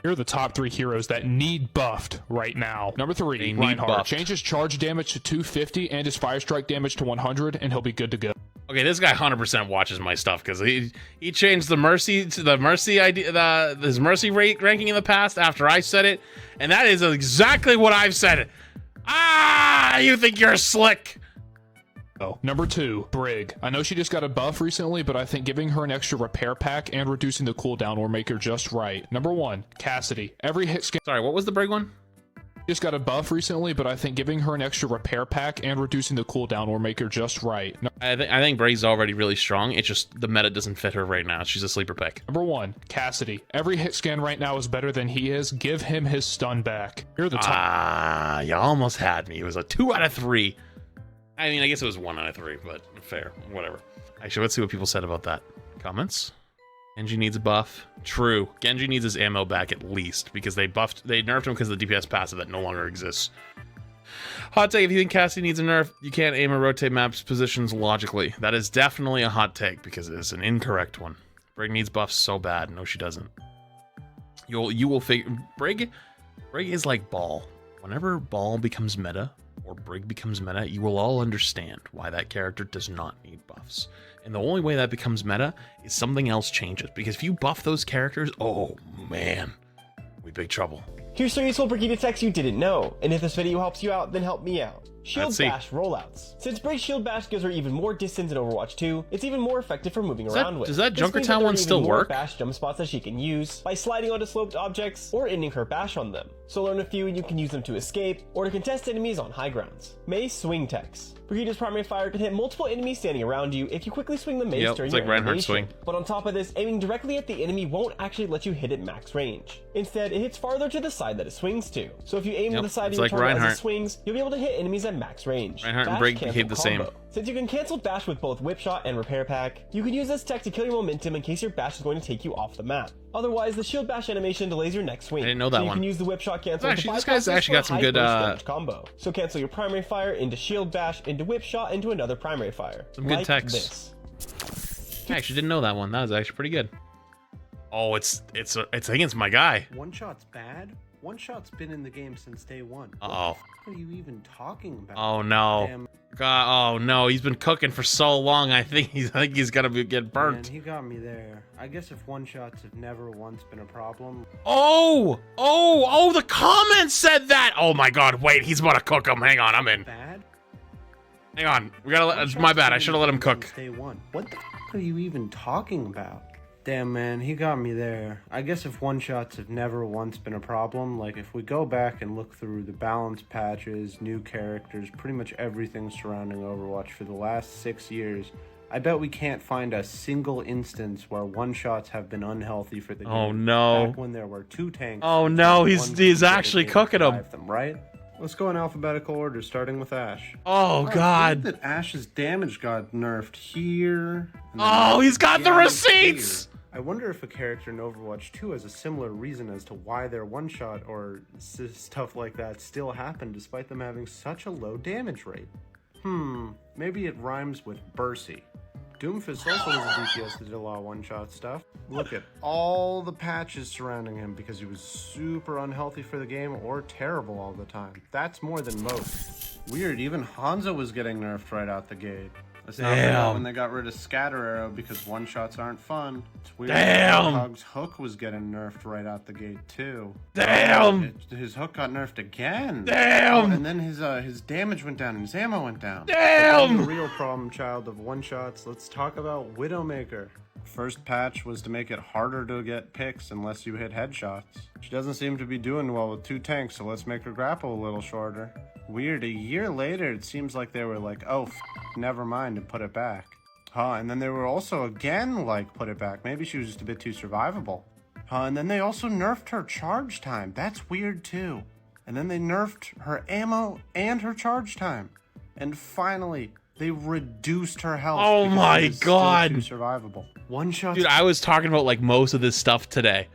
Here are the top 3 heroes that need buffed right now. Number 3, Reinhardt. Change his charge damage to 250 and his fire strike damage to 100, and he'll be good to go. Okay, this guy 100% watches my stuff because he changed the mercy to the mercy idea, his mercy rate ranking in the past after I said it, and that is exactly what I've said. Ah, you think you're slick? Oh. Number 2, Brig. I know she just got a buff recently, but I think giving her an extra repair pack and reducing the cooldown will make her just right. Number 1, Cassidy. Every hit scan. Sorry, what was the Brig one? Just got a buff recently, but I think giving her an extra repair pack and reducing the cooldown will make her just right. I think Brig's already really strong. It's just the meta doesn't fit her right now. She's a sleeper pick. Number 1, Cassidy. Every hit scan right now is better than he is. Give him his stun back. Here are the top. Ah, you almost had me. It was a 2 out of 3. I mean, I guess it was 1 out of 3, but fair. Whatever. Actually, let's see what people said about that. Comments? Genji needs a buff. True. Genji needs his ammo back at least, because they nerfed him because of the DPS passive that no longer exists. Hot take, if you think Cassie needs a nerf, you can't aim or rotate maps positions logically. That is definitely a hot take, because it is an incorrect one. Brig needs buffs so bad. No, she doesn't. You will figure... Brig is like Ball. Whenever Ball becomes meta, or Brig becomes meta, you will all understand why that character does not need buffs. And the only way that becomes meta is something else changes. Because if you buff those characters, oh man, we big trouble. Here's some useful Brigitte techs you didn't know, and if this video helps you out, then help me out. Shield Bash rollouts. Since Brig's Shield Bash gives her even more distance in Overwatch 2, it's even more effective for moving around with. Does that Junkertown one still work? Bash jump spots that she can use by sliding onto sloped objects or ending her bash on them. So learn a few and you can use them to escape or to contest enemies on high grounds. Mace swing techs. Brigitte's primary fire can hit multiple enemies standing around you if you quickly swing the mace during your animation. Swing. But on top of this, aiming directly at the enemy won't actually let you hit at max range. Instead, it hits farther to the side that it swings to. So if you aim to the side of your target as it swings, you'll be able to hit enemies at max range. Reinhardt and Brig behave the same. Since you can cancel bash with both whip shot and repair pack, you can use this tech to kill your momentum in case your bash is going to take you off the map. Otherwise, the shield bash animation delays your next swing. I didn't know that so you one. can use the whip shot cancel. Actually, this guy's actually got some good combo. So cancel your primary fire into shield bash into whip shot into another primary fire. Some good text. I actually didn't know that one. That was actually pretty good. Oh, it's against my guy. One shot's bad. One shot's been in the game since day one. Uh-oh. What are you even talking about? Oh no. Damn. God, oh no, he's been cooking for so long. I think he's gonna get burnt. Man, he got me there. I guess if one shots have never once been a problem. Oh, the comments said that. Oh my god, wait, he's about to cook him. Hang on, I'm in. Bad? Hang on, we gotta let, my bad, I should have let him cook. Day one. What the f are you even talking about? Damn, man, he got me there. I guess if one shots have never once been a problem, like if we go back and look through the balance patches, new characters, pretty much everything surrounding Overwatch for the last 6 years, I bet we can't find a single instance where one shots have been unhealthy for the game. Oh no. Back when there were 2 tanks. Oh no, he's actually cooking them. Right? Let's go in alphabetical order, starting with Ashe. Oh god. That Ashe's damage got nerfed here. Oh, he's got the receipts! Here. I wonder if a character in Overwatch 2 has a similar reason as to why their one-shot or stuff like that still happened despite them having such a low damage rate. Maybe it rhymes with Bursy. Doomfist also has a DPS that did a lot of one-shot stuff. Look at all the patches surrounding him because he was super unhealthy for the game or terrible all the time. That's more than most. Weird, even Hanzo was getting nerfed right out the gate. Let's not forget when they got rid of Scatter Arrow because one-shots aren't fun. It's weird. Damn! Hog's hook was getting nerfed right out the gate too. Damn! His hook got nerfed again. Damn! And then his damage went down and his ammo went down. Damn! The real problem child of one-shots, let's talk about Widowmaker. First patch was to make it harder to get picks unless you hit headshots. She doesn't seem to be doing well with 2 tanks, so let's make her grapple a little shorter. Weird, a year later it seems like they were like, oh, never mind, and put it back. And then they were also again like, put it back. Maybe she was just a bit too survivable. And then they also nerfed her charge time. That's weird too. And then they nerfed her ammo and her charge time. And finally, they reduced her health. Oh my god. Too survivable. One shot. Dude, I was talking about like most of this stuff today.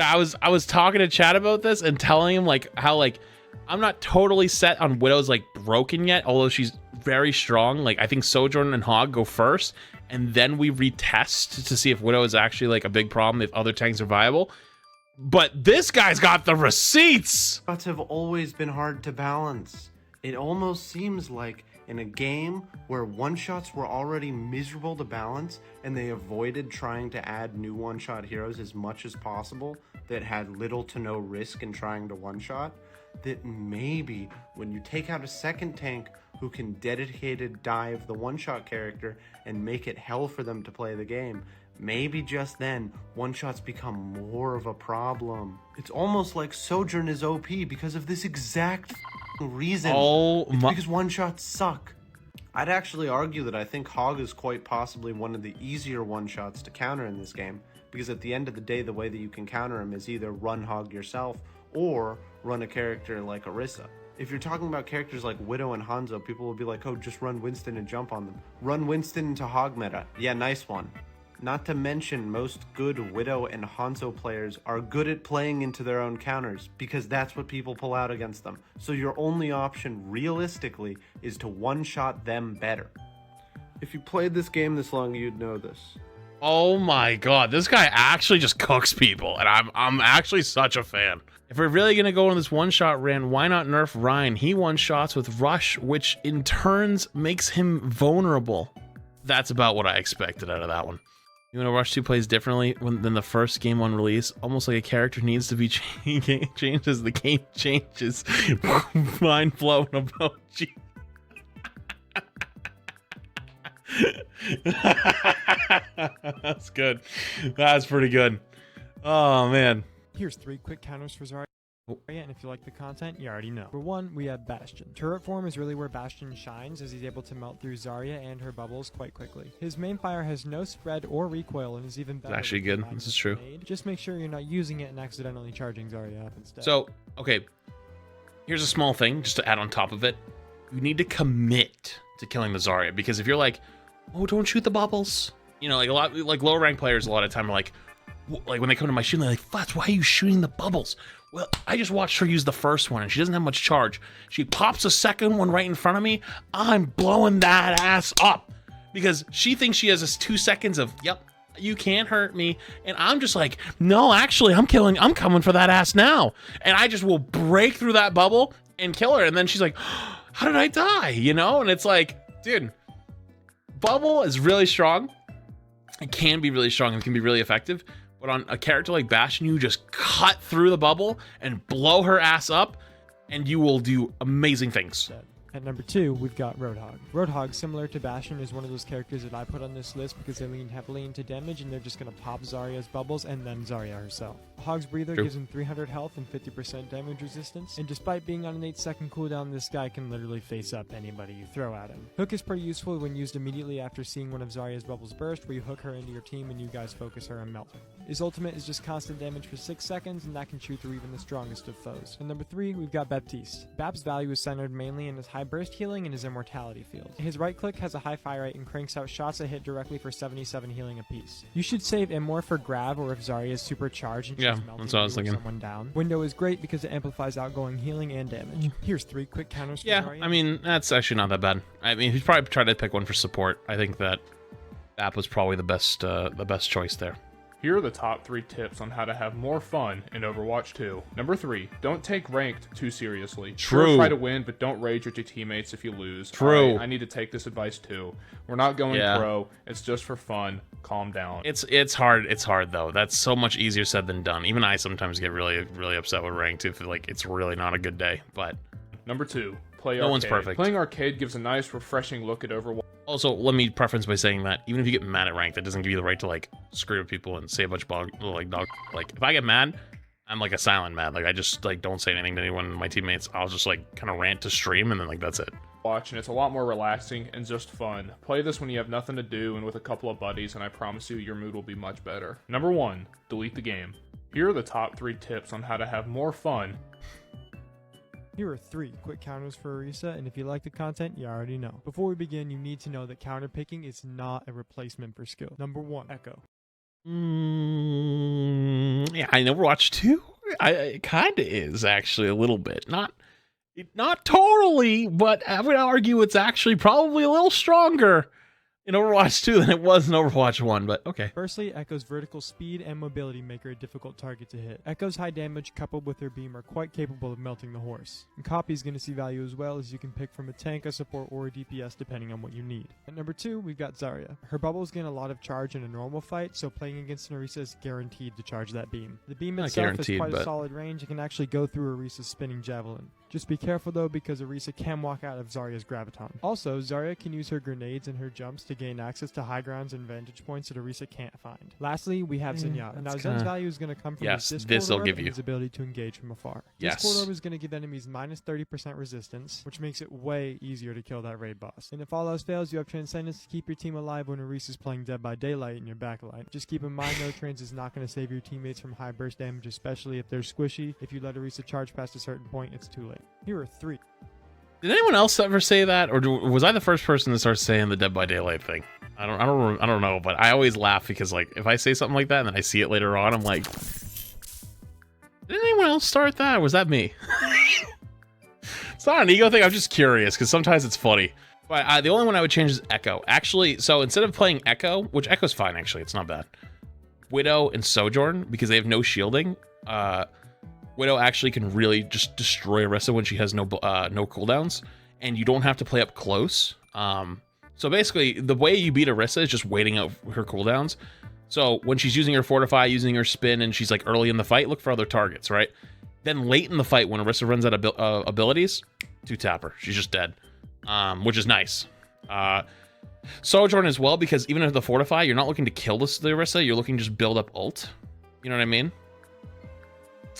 I was talking to Chad about this and telling him like how like I'm not totally set on Widow's like broken yet, although she's very strong. Like I think Sojourn and Hog go first, and then we retest to see if Widow is actually like a big problem if other tanks are viable. But this guy's got the receipts. Shots have always been hard to balance. It almost seems like in a game where one-shots were already miserable to balance and they avoided trying to add new one-shot heroes as much as possible that had little to no risk in trying to one-shot, that maybe when you take out a second tank who can dedicated dive the one-shot character and make it hell for them to play the game, maybe just then one-shots become more of a problem. It's almost like Sojourn is OP because of this exact reason. Because one-shots suck. I'd actually argue that I think Hog is quite possibly one of the easier one-shots to counter in this game, because at the end of the day, the way that you can counter him is either run Hog yourself or run a character like Orisa. If you're talking about characters like Widow and Hanzo, people will be like, oh, just run Winston and jump on them. Run Winston into Hog meta. Yeah, nice one. Not to mention, most good Widow and Hanzo players are good at playing into their own counters, because that's what people pull out against them. So your only option, realistically, is to one-shot them better. If you played this game this long, you'd know this. Oh my god, this guy actually just cooks people, and I'm actually such a fan. If we're really gonna go on this one-shot rant, why not nerf Ryan? He one-shots with Rush, which in turns makes him vulnerable. That's about what I expected out of that one. You know, Rush 2 plays differently than the first game on release. Almost like a character needs to be changed as the game changes. Mind blowing emoji. That's good. That's pretty good. Oh, man. Here's 3 quick counters for Zarya, and if you like the content, you already know. For one, we have Bastion. Turret form is really where Bastion shines, as he's able to melt through Zarya and her bubbles quite quickly. His main fire has no spread or recoil and is even better. It's actually good. This is true. Just make sure you're not using it and accidentally charging Zarya up instead. So, okay, here's a small thing just to add on top of it. You need to commit to killing the Zarya, because if you're like, oh, don't shoot the bubbles, you know, like lower rank players a lot of time are like when they come to my shooting, they're like, Flats, why are you shooting the bubbles? Well, I just watched her use the first one, and she doesn't have much charge. She pops a second one right in front of me. I'm blowing that ass up, because she thinks she has this 2 seconds of, yep, you can't hurt me. And I'm just like, no, actually, I'm coming for that ass now. And I just will break through that bubble and kill her. And then she's like, how did I die? You know? And it's like, dude, bubble is really strong. It can be really strong and can be really effective. But on a character like Bastion, you just cut through the bubble and blow her ass up, and you will do amazing things. At number 2, we've got Roadhog. Roadhog, similar to Bastion, is one of those characters that I put on this list because they lean heavily into damage, and they're just going to pop Zarya's bubbles and then Zarya herself. Hog's Breather gives him 300 health and 50% damage resistance, and despite being on an 8-second cooldown, this guy can literally face up anybody you throw at him. Hook is pretty useful when used immediately after seeing one of Zarya's bubbles burst, where you hook her into your team and you guys focus her and melt her. His ultimate is just constant damage for 6 seconds, and that can shoot through even the strongest of foes. At number 3, we've got Baptiste. Bap's value is centered mainly in his high burst healing and his immortality field. His right click has a high fire rate and cranks out shots that hit directly for 77 healing apiece. You should save Immor for grab, or if Zarya is supercharged and she's melting that's what I was thinking. Someone down. Window is great because it amplifies outgoing healing and damage. Here's 3 quick counters for Zarya. I mean, that's actually not that bad. I mean, he's probably tried to pick one for support. I think that Bap was probably the best choice there. Here are the top 3 tips on how to have more fun in Overwatch 2. Number 3, don't take ranked too seriously. True. Sure, try to win, but don't rage at your teammates if you lose. True. I need to take this advice too. We're not going pro. It's just for fun. Calm down. It's hard. It's hard though. That's so much easier said than done. Even I sometimes get really upset with ranked if like it's really not a good day. But Number 2, play arcade. No one's perfect. Playing arcade gives a nice, refreshing look at Overwatch. also, let me preference by saying that even if you get mad at ranked, that doesn't give you the right to like screw with people and say a bunch of dog. Like if I get mad, I'm like a silent mad. Like I just like don't say anything to anyone of my teammates. I'll just like kind of rant to stream and then like that's it. And it's a lot more relaxing and just fun. Play this when you have nothing to do and with a couple of buddies, and I promise you your mood will be much better. Number 1, delete the game. Here are the top 3 tips on how to have more fun. Here are 3 quick counters for Orisa, and if you like the content, you already know. Before we begin, you need to know that counter picking is not a replacement for skill. Number 1, Echo. Yeah, I Overwatch 2. It kind of is actually a little bit. Not totally, but I would argue it's actually probably a little stronger. in Overwatch 2 than it was in Overwatch 1, but okay. Firstly, Echo's vertical speed and mobility make her a difficult target to hit. Echo's high damage coupled with her beam are quite capable of melting the horse. And Copy is going to see value as well, as you can pick from a tank, a support, or a DPS depending on what you need. At number 2, we've got Zarya. Her bubbles gain a lot of charge in a normal fight, so playing against an Orisa is guaranteed to charge that beam. The beam Not itself is guaranteed, quite a but- solid range and can actually go through Orisa's spinning javelin. Just be careful though, because Orisa can walk out of Zarya's graviton. Also, Zarya can use her grenades and her jumps to gain access to high grounds and vantage points that Orisa can't find. Lastly, we have Zenyatta. Now Zen's value is going to come from Yes, his this Discord will orb give and you. his ability to engage from afar. Yes. Discord orb is going to give enemies minus 30% resistance, which makes it way easier to kill that raid boss. And if all else fails, you have Transcendence to keep your team alive when Orisa's playing Dead by Daylight in your backline. Just keep in mind, no trans is not going to save your teammates from high burst damage, especially if they're squishy. If you let Orisa charge past a certain point, it's too late. Here are 3. Did anyone else ever say that, or was I the first person to start saying the Dead by Daylight thing? I don't know, but I always laugh because like if I say something like that and then I see it later on, I'm like, did anyone else start that, or was that me? It's not an ego thing. I'm just curious because sometimes it's funny. But the only one I would change is Echo. Actually, so instead of playing Echo, which Echo's fine actually, it's not bad. Widow and Sojourn, because they have no shielding. Widow actually can really just destroy Orisa when she has no cooldowns, and you don't have to play up close. So basically, the way you beat Orisa is just waiting out her cooldowns. So when she's using her Fortify, using her Spin, and she's like early in the fight, look for other targets, right? Then late in the fight, when Orisa runs out of abilities, 2-tap her. She's just dead, which is nice. Sojourn as well, because even if the Fortify, you're not looking to kill the Orisa, you're looking to just build up ult. You know what I mean?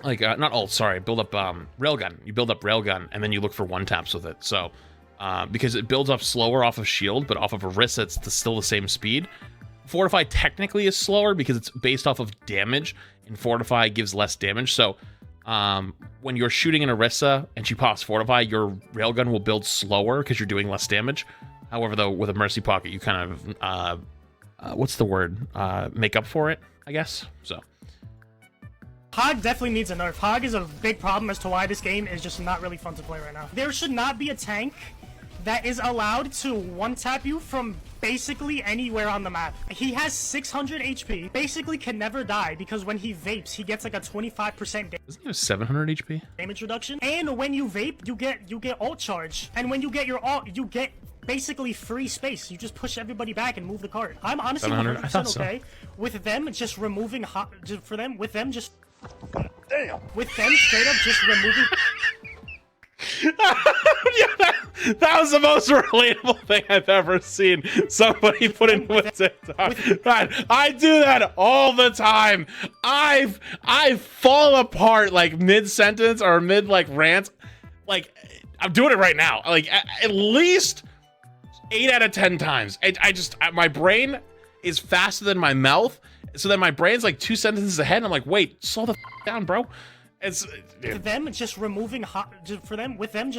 Like, not ult, sorry, build up Railgun. You build up Railgun, and then you look for 1-taps with it. So, because it builds up slower off of shield, but off of Orisa, it's still the same speed. Fortify technically is slower because it's based off of damage, and Fortify gives less damage. So, when you're shooting an Orisa and she pops Fortify, your Railgun will build slower because you're doing less damage. However, though, with a Mercy Pocket, you kind of, what's the word? Make up for it, I guess. So. Hog definitely needs a nerf. Hog is a big problem as to why this game is just not really fun to play right now. There should not be a tank that is allowed to one-tap you from basically anywhere on the map. He has 600 HP, basically can never die because when he vapes, he gets like a 25% Doesn't he have 700 HP? damage reduction. And when you vape, you get ult charge. And when you get your ult, you get basically free space. You just push everybody back and move the cart. I'm honestly 700? I thought 100% so. okay with them just removing with them straight up just removing. Yeah, that was the most relatable thing I've ever seen somebody put into a TikTok. God, I do that all the time. I fall apart like mid-sentence or mid like rant. Like I'm doing it right now. Like at least 8 out of 10 times. My brain is faster than my mouth. So then my brain's like 2 sentences ahead, and I'm like, wait, slow the down, bro. It's Them just removing with them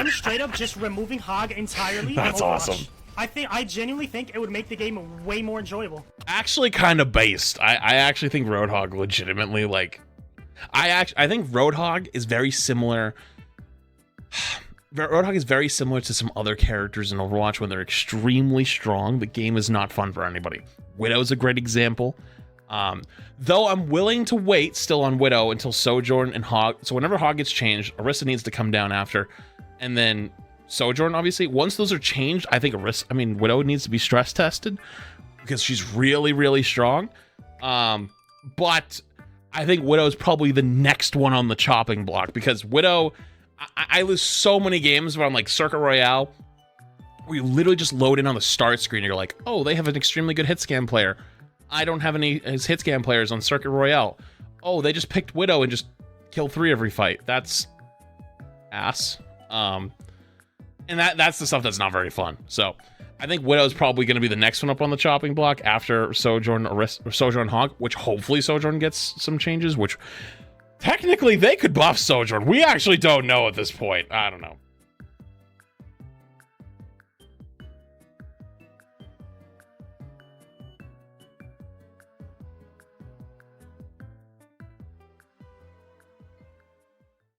straight up just removing Hog entirely. That's on Overwatch. awesome. I genuinely think it would make the game way more enjoyable. actually kind of based. I actually think Roadhog legitimately like. I think Roadhog is very similar. Roadhog is very similar to some other characters in Overwatch when they're extremely strong. The game is not fun for anybody. Widow's a great example. Though I'm willing to wait still on Widow until Sojourn and Hog. So whenever Hog gets changed, Orisa needs to come down after. And then Sojourn, obviously. Once those are changed, I think Widow needs to be stress tested because she's really, really strong. But I think Widow is probably the next one on the chopping block because Widow... I lose so many games where I'm like Circuit Royale, where you literally just load in on the start screen and you're like, oh, they have an extremely good hit scan player. I don't have any hit scan players on Circuit Royale. Oh, they just picked Widow and just kill 3 every fight. That's ass. And that's the stuff that's not very fun. So I think Widow's probably going to be the next one up on the chopping block after Sojourn or Sojourn Hog, which hopefully Sojourn gets some changes, which technically they could buff Sojourn. We actually don't know at this point. I don't know.